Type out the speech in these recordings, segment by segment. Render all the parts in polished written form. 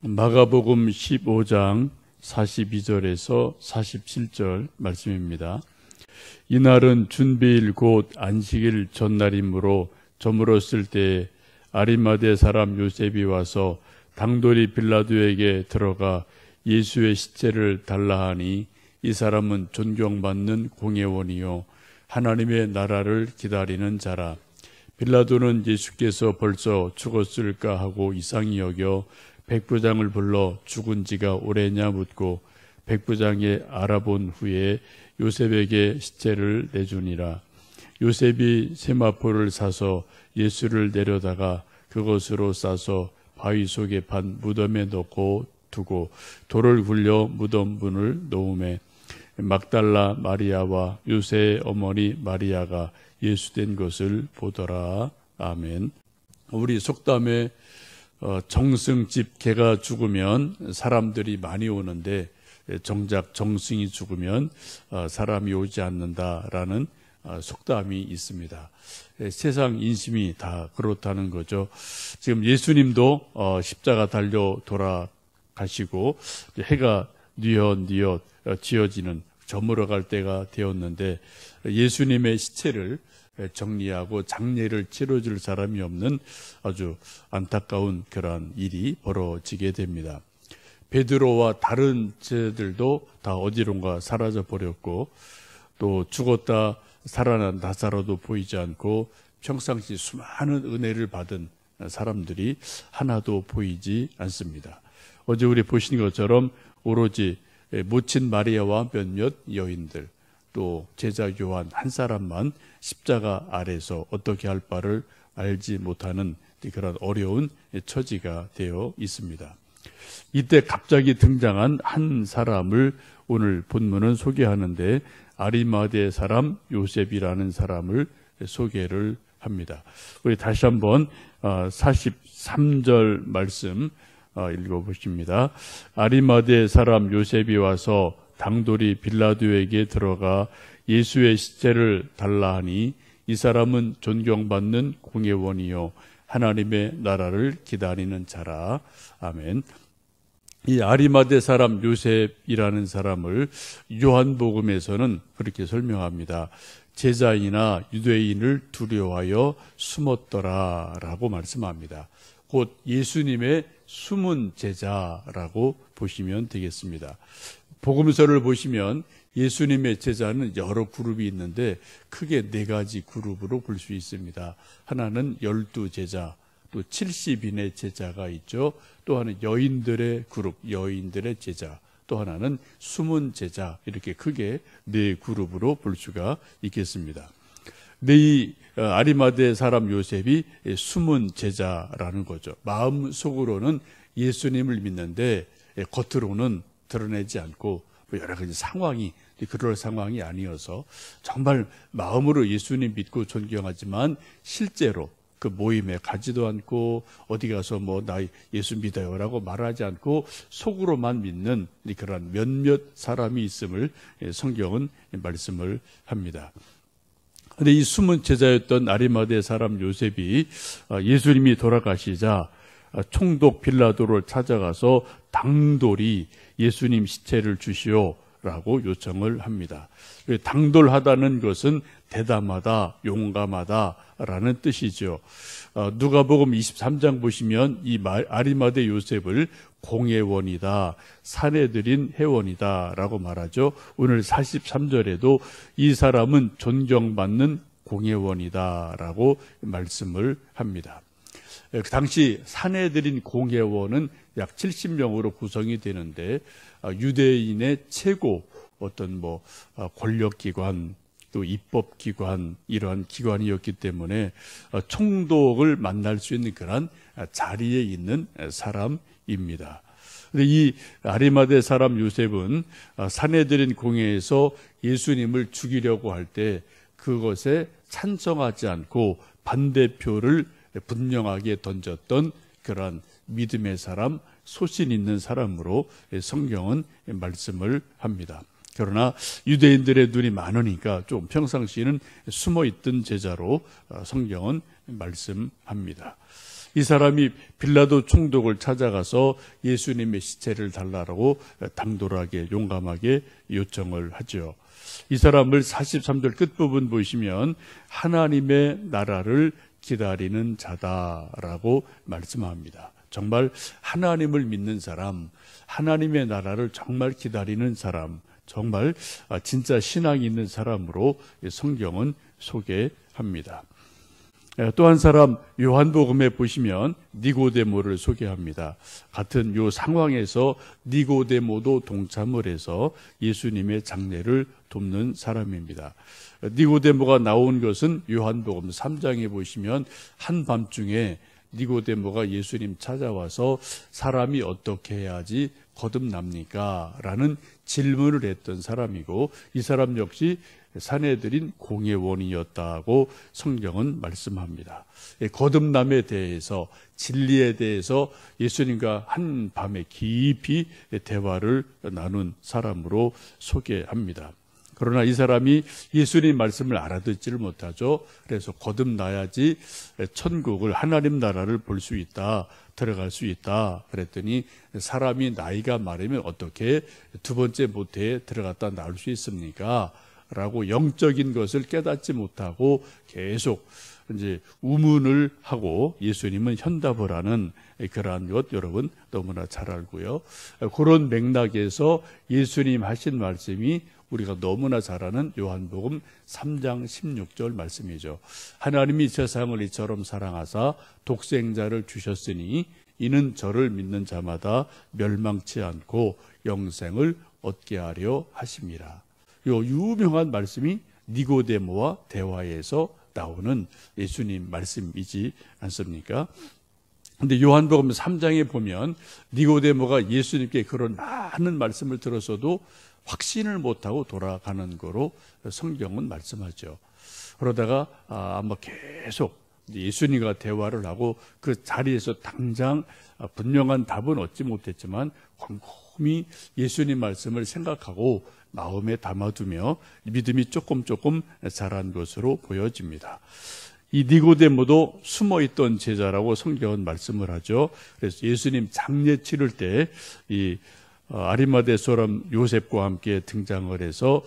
마가복음 15장 42절에서 47절 말씀입니다. 이날은 준비일 곧 안식일 전날이므로 저물었을 때 아리마대 사람 요셉이 와서 당돌이 빌라도에게 들어가 예수의 시체를 달라 하니 이 사람은 존경받는 공회원이요 하나님의 나라를 기다리는 자라. 빌라도는 예수께서 벌써 죽었을까 하고 이상히 여겨 백부장을 불러 죽은 지가 오래냐 묻고 백부장이 알아본 후에 요셉에게 시체를 내주니라. 요셉이 세마포를 사서 예수를 내려다가 그것으로 싸서 바위 속에 판 무덤에 넣고 두고 돌을 굴려 무덤 문을 놓음에 막달라 마리아와 요새의 어머니 마리아가 예수된 것을 보더라. 아멘. 우리 속담에 정승집 개가 죽으면 사람들이 많이 오는데 정작 정승이 죽으면 사람이 오지 않는다라는 속담이 있습니다. 세상 인심이 다 그렇다는 거죠. 지금 예수님도 십자가 달려 돌아가시고 해가 뉘엿뉘엿 지어지는 저물어갈 때가 되었는데 예수님의 시체를 정리하고 장례를 치러줄 사람이 없는 아주 안타까운 그러한 일이 벌어지게 됩니다. 베드로와 다른 제들도 다 어디론가 사라져 버렸고 또 죽었다 살아난 나사로도 보이지 않고 평상시 수많은 은혜를 받은 사람들이 하나도 보이지 않습니다. 어제 우리 보신 것처럼 오로지 모친 마리아와 몇몇 여인들 또 제자 요한 한 사람만 십자가 아래서 어떻게 할 바를 알지 못하는 그런 어려운 처지가 되어 있습니다. 이때 갑자기 등장한 한 사람을 오늘 본문은 소개하는데 아리마대 사람 요셉이라는 사람을 소개를 합니다. 우리 다시 한번 43절 말씀 읽어보십니다. 아리마대 사람 요셉이 와서 당돌이 빌라도에게 들어가 예수의 시체를 달라 하니 이 사람은 존경받는 공회원이요 하나님의 나라를 기다리는 자라. 아멘. 이 아리마대 사람 요셉이라는 사람을 요한복음에서는 그렇게 설명합니다. 제자이나 유대인을 두려워하여 숨었더라라고 말씀합니다. 곧 예수님의 숨은 제자라고 보시면 되겠습니다. 복음서를 보시면 예수님의 제자는 여러 그룹이 있는데 크게 네 가지 그룹으로 볼 수 있습니다. 하나는 12제자, 또 70인의 제자가 있죠. 또 하나는 여인들의 그룹, 여인들의 제자, 또 하나는 숨은 제자, 이렇게 크게 네 그룹으로 볼 수가 있겠습니다. 이 아리마대 사람 요셉이 숨은 제자라는 거죠. 마음속으로는 예수님을 믿는데 겉으로는 드러내지 않고 여러 가지 상황이 그럴 상황이 아니어서 정말 마음으로 예수님 믿고 존경하지만 실제로 그 모임에 가지도 않고 어디 가서 나 예수 믿어요라고 말하지 않고 속으로만 믿는 그런 몇몇 사람이 있음을 성경은 말씀을 합니다. 그런데 이 숨은 제자였던 아리마대 사람 요셉이 예수님이 돌아가시자 총독 빌라도를 찾아가서 당돌이 예수님 시체를 주시오라고 요청을 합니다. 당돌하다는 것은 대담하다, 용감하다라는 뜻이죠. 누가복음 23장 보시면 이 아리마대 요셉을 공회원이다, 사내들인 회원이다라고 말하죠. 오늘 43절에도 이 사람은 존경받는 공회원이다라고 말씀을 합니다. 그 당시 사내들인 공회원은 약 70명으로 구성이 되는데 유대인의 최고 어떤 권력기관 또 입법기관 이러한 기관이었기 때문에 총독을 만날 수 있는 그런 자리에 있는 사람입니다. 그런데 이 아리마대 사람 요셉은 사내들인 공회에서 예수님을 죽이려고 할 때 그것에 찬성하지 않고 반대표를 분명하게 던졌던 그런 믿음의 사람, 소신 있는 사람으로 성경은 말씀을 합니다. 그러나 유대인들의 눈이 많으니까 좀 평상시에는 숨어있던 제자로 성경은 말씀합니다. 이 사람이 빌라도 총독을 찾아가서 예수님의 시체를 달라고 당돌하게 용감하게 요청을 하죠. 이 사람을 43절 끝부분 보시면 하나님의 나라를 기다리는 자다라고 말씀합니다. 정말 하나님을 믿는 사람, 하나님의 나라를 정말 기다리는 사람, 정말 진짜 신앙이 있는 사람으로 성경은 소개합니다. 또 한 사람 요한복음에 보시면 니고데모를 소개합니다. 같은 요 상황에서 니고데모도 동참을 해서 예수님의 장례를 돕는 사람입니다. 니고데모가 나온 것은 요한복음 3장에 보시면 한밤중에 니고데모가 예수님 찾아와서 사람이 어떻게 해야지 거듭납니까? 라는 질문을 했던 사람이고, 이 사람 역시 사내들인 공회원이었다고 성경은 말씀합니다. 거듭남에 대해서, 진리에 대해서 예수님과 한밤에 깊이 대화를 나눈 사람으로 소개합니다. 그러나 이 사람이 예수님 말씀을 알아듣지를 못하죠. 그래서 거듭나야지 천국을, 하나님 나라를 볼 수 있다, 들어갈 수 있다 그랬더니, 사람이 나이가 많으면 어떻게 두 번째 모태에 들어갔다 나올 수 있습니까? 라고 영적인 것을 깨닫지 못하고 계속 이제 우문을 하고 예수님은 현답을 하는 그러한 것 여러분 너무나 잘 알고요. 그런 맥락에서 예수님 하신 말씀이 우리가 너무나 잘 아는 요한복음 3장 16절 말씀이죠. 하나님이 세상을 이처럼 사랑하사 독생자를 주셨으니 이는 저를 믿는 자마다 멸망치 않고 영생을 얻게 하려 하심이라. 요 유명한 말씀이 니고데모와 대화에서 나오는 예수님 말씀이지 않습니까? 근데 요한복음 3장에 보면 니고데모가 예수님께 그런 많은 말씀을 들었어도 확신을 못하고 돌아가는 거로 성경은 말씀하죠. 그러다가 아마 계속 예수님과 대화를 하고 그 자리에서 당장 분명한 답은 얻지 못했지만 곰곰이 예수님 말씀을 생각하고 마음에 담아두며 믿음이 조금 자란 것으로 보여집니다. 이 니고데모도 숨어있던 제자라고 성경은 말씀을 하죠. 그래서 예수님 장례 치를 때 이 아리마대 사람 요셉과 함께 등장을 해서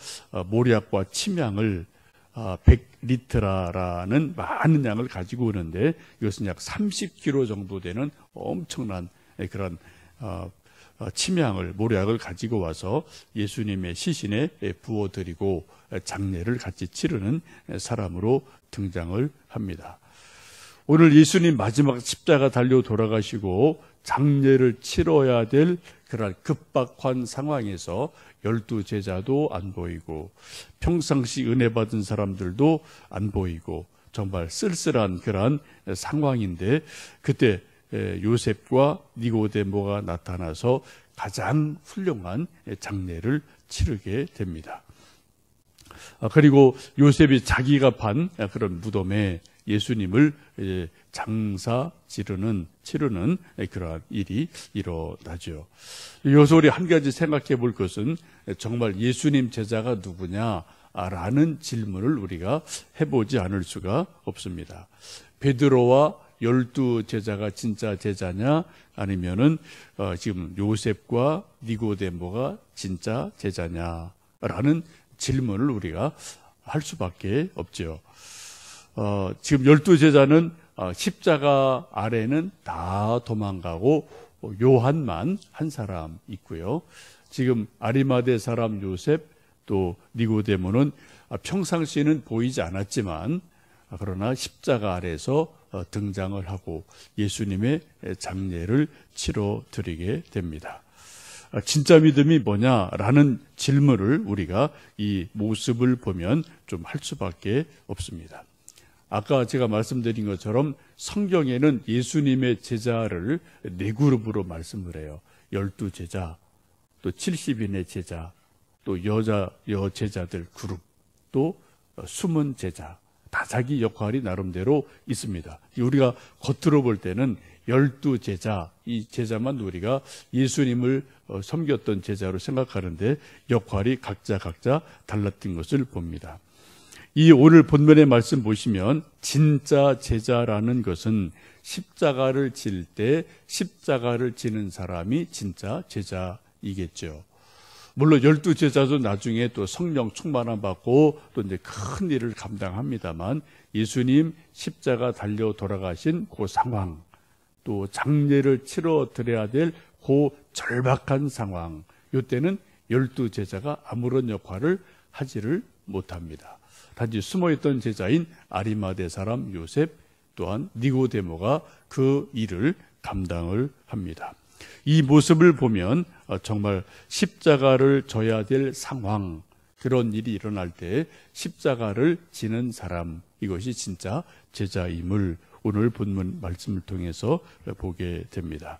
모략과 침향을 100리트라라는 많은 양을 가지고 오는데, 이것은 약 30kg 정도 되는 엄청난 그런 침향을, 모략을 가지고 와서 예수님의 시신에 부어드리고 장례를 같이 치르는 사람으로 등장을 합니다. 오늘 예수님 마지막 십자가 달려 돌아가시고 장례를 치러야 될 그런 급박한 상황에서 12제자도 안 보이고 평상시 은혜 받은 사람들도 안 보이고 정말 쓸쓸한 그런 상황인데, 그때 요셉과 니고데모가 나타나서 가장 훌륭한 장례를 치르게 됩니다. 그리고 요셉이 자기가 판 그런 무덤에 예수님을 장사 치르는 그러한 일이 일어나죠. 요소리 한 가지 생각해 볼 것은 정말 예수님 제자가 누구냐라는 질문을 우리가 해보지 않을 수가 없습니다. 베드로와 12제자가 진짜 제자냐, 아니면은 지금 요셉과 니고데모가 진짜 제자냐라는 질문을 우리가 할 수밖에 없죠. 지금 12제자는 십자가 아래는 다 도망가고 요한만 한 사람 있고요. 지금 아리마대 사람 요셉 또 니고데모는 평상시에는 보이지 않았지만 그러나 십자가 아래에서 등장을 하고 예수님의 장례를 치러드리게 됩니다. 진짜 믿음이 뭐냐라는 질문을 우리가 이 모습을 보면 좀 할 수밖에 없습니다. 아까 제가 말씀드린 것처럼 성경에는 예수님의 제자를 4그룹으로 말씀을 해요. 12제자, 또 70인의 제자, 또 여제자들 그룹, 또 숨은 제자. 다 자기 역할이 나름대로 있습니다. 우리가 겉으로 볼 때는 12제자, 이 제자만 우리가 예수님을 섬겼던 제자로 생각하는데 역할이 각자 달랐던 것을 봅니다. 이 오늘 본문의 말씀 보시면 진짜 제자라는 것은 십자가를 질 때 십자가를 지는 사람이 진짜 제자이겠죠. 물론 12제자도 나중에 또 성령 충만함 받고 또 이제 큰 일을 감당합니다만, 예수님 십자가 달려 돌아가신 그 상황, 또 장례를 치러 드려야 될 그 절박한 상황, 이때는 12제자가 아무런 역할을 하지를 못합니다. 단지 숨어있던 제자인 아리마대 사람 요셉, 또한 니고데모가 그 일을 감당을 합니다. 이 모습을 보면 정말 십자가를 져야 될 상황, 그런 일이 일어날 때 십자가를 지는 사람, 이것이 진짜 제자임을 오늘 본문 말씀을 통해서 보게 됩니다.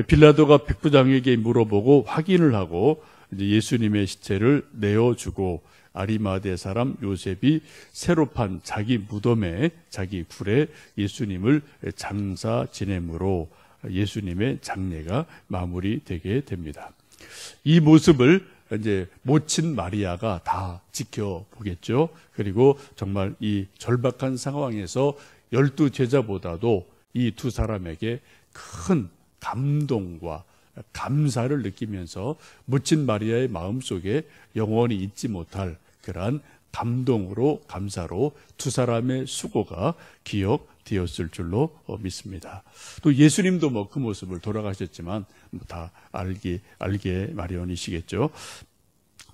빌라도가 백부장에게 물어보고 확인을 하고 이제 예수님의 시체를 내어주고, 아리마대 사람 요셉이 새로 판 자기 무덤에, 자기 굴에 예수님을 장사 지내므로 예수님의 장례가 마무리되게 됩니다. 이 모습을 이제 모친 마리아가 다 지켜보겠죠. 그리고 정말 이 절박한 상황에서 12제자보다도 이 두 사람에게 큰 감동과 감사를 느끼면서 모친 마리아의 마음속에 영원히 잊지 못할 그러한 감동으로, 감사로 두 사람의 수고가 기억되었을 줄로 믿습니다. 또 예수님도 그 모습을 돌아가셨지만 다 알게 마련이시겠죠.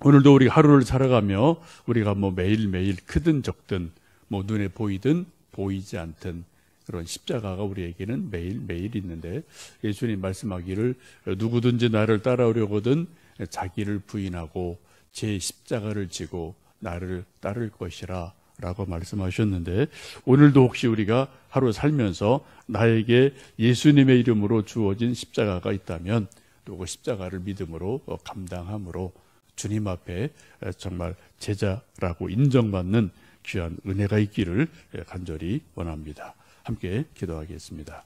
오늘도 우리 하루를 살아가며 우리가 매일매일 크든 적든 눈에 보이든 보이지 않든 그런 십자가가 우리에게는 매일매일 있는데, 예수님 말씀하기를 누구든지 나를 따라오려거든 자기를 부인하고 제 십자가를 지고 나를 따를 것이라 라고 말씀하셨는데, 오늘도 혹시 우리가 하루 살면서 나에게 예수님의 이름으로 주어진 십자가가 있다면 또 그 십자가를 믿음으로 감당함으로 주님 앞에 정말 제자라고 인정받는 귀한 은혜가 있기를 간절히 원합니다. 함께 기도하겠습니다.